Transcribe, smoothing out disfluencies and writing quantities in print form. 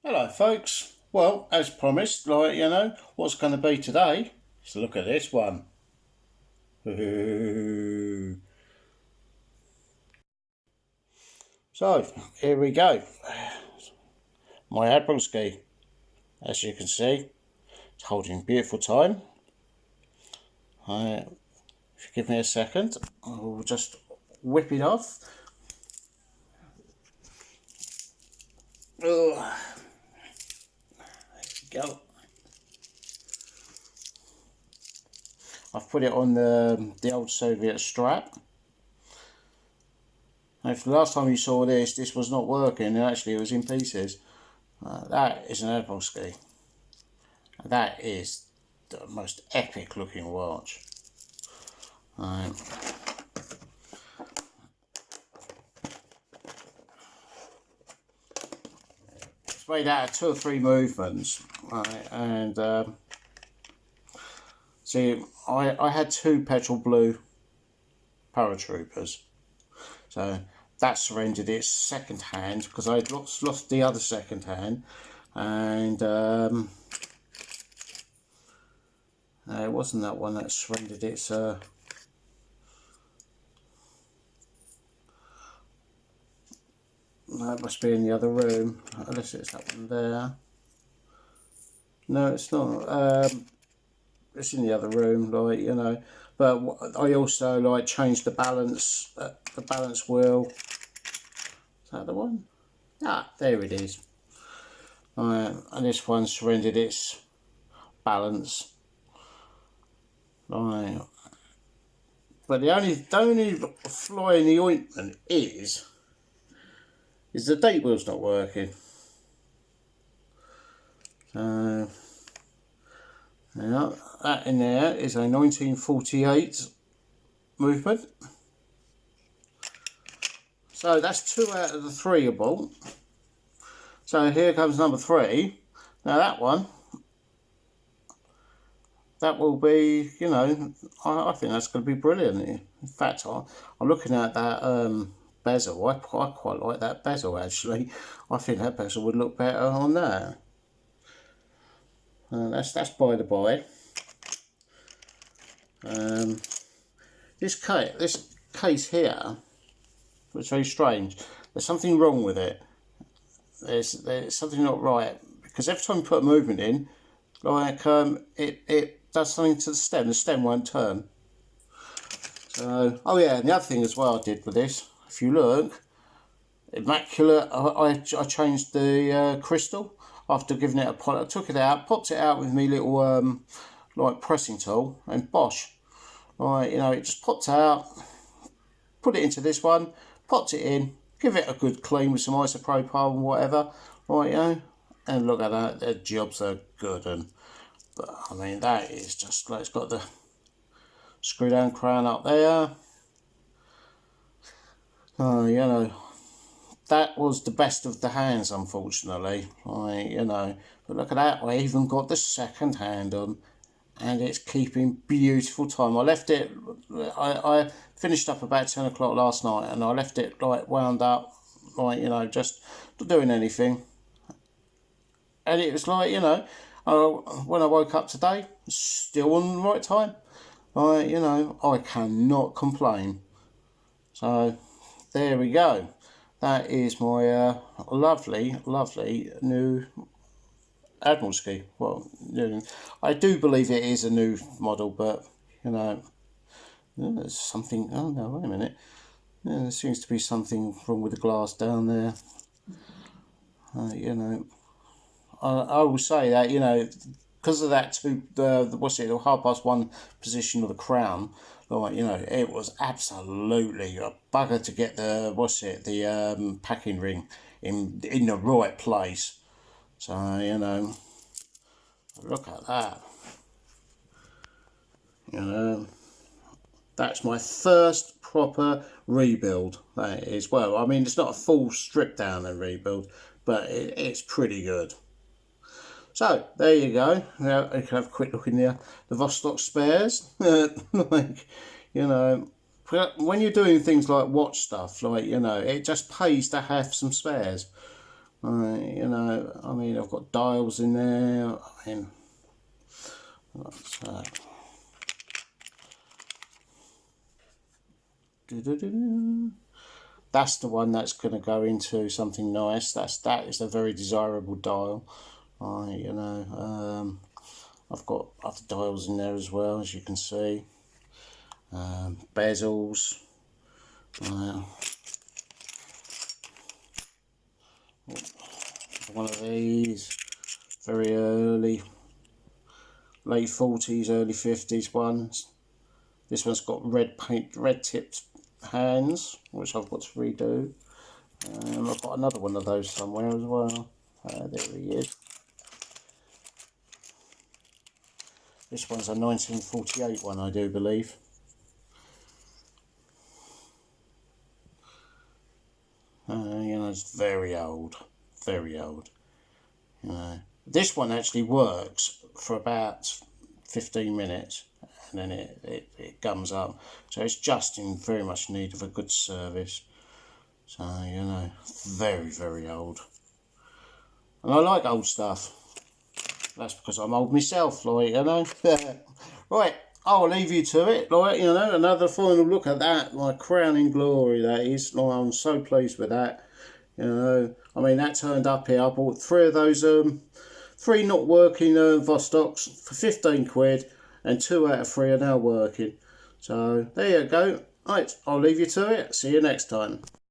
Hello folks, well as promised, what's going to be today, let's look at this one. So here we go, my Admiralskie, as you can see, it's holding beautiful time. If you give me a second, I will just whip it off. Oh, there we go. I've put it on the old Soviet strap. If the last time you saw this was not working, and actually it was in pieces. That is an Admiralskie. That is the most epic looking watch. It's made out of 2 or 3 movements, and see, I had 2 petrol blue paratroopers, so that surrendered its second hand because I had lost the other second hand, and it wasn't that one that surrendered its that must be in the other room, unless it's that one there. No, it's not. It's in the other room, but I also changed the balance wheel. Is that the one? Ah, there it is. And this one surrendered its balance. But the only fly in the ointment is the date wheel's not working. So now that in there is a 1948 movement. So that's 2 out of the 3 are bought. So here comes number 3. Now that one, that will be, I think that's going to be brilliant. In fact, I'm looking at that bezel. I quite like that bezel actually. I think that bezel would look better on that. That's by the by. This case here was very strange. There's something wrong with it. There's something not right, because every time you put a movement in, it does something to the stem. The stem won't turn. So, oh yeah, and the other thing as well I did with this, if you look, immaculate. I changed the crystal after giving it a polish. I took it out, popped it out with me little pressing tool and bosh. It just popped out, put it into this one, popped it in, give it a good clean with some isopropyl and whatever, and look at that, the jobs are good. But I mean, that is just it's got the screw down crown up there. That was the best of the hands, unfortunately. But look at that, I even got the second hand on, and it's keeping beautiful time. I left it, I finished up about 10 o'clock last night, and I left it wound up, just not doing anything. And it was when I woke up today, still on the right time. I cannot complain. So there we go. That is my lovely new Admiralskie. Well, I do believe it is a new model, but there's something. Oh no, wait a minute. There seems to be something wrong with the glass down there. I will say that because of that the 1/2 position of the crown. It was absolutely a bugger to get the packing ring in the right place. So look at that. That's my first proper rebuild. That is, well, I mean, it's not a full strip down and rebuild, but it's pretty good. So there you go. Now you can have a quick look in there. The Vostok spares, when you're doing things like watch stuff, it just pays to have some spares. You know, I mean, I've got dials in there. I mean, what's that? That's the one that's going to go into something nice. That is a very desirable dial. You know, I've got other dials in there as well, as you can see. Bezels. One of these, very early, late 40s, early 50s ones. This one's got red tipped hands, which I've got to redo. I've got another one of those somewhere as well. There he is. This one's a 1948 one, I do believe. You know, it's very old, very old. You know, this one actually works for about 15 minutes, and then it gums up. So it's just in very much need of a good service. So, you know, very, very old. And I like old stuff. That's because I'm old myself, like, you know. Right, I'll leave you to it, like, you know, another final look at that, my crowning glory, that is. Like, I'm so pleased with that. You know, I mean, that turned up here. I bought 3 of those, 3 not working Vostoks for 15 quid, and 2 out of 3 are now working. So, there you go. Right, I'll leave you to it. See you next time.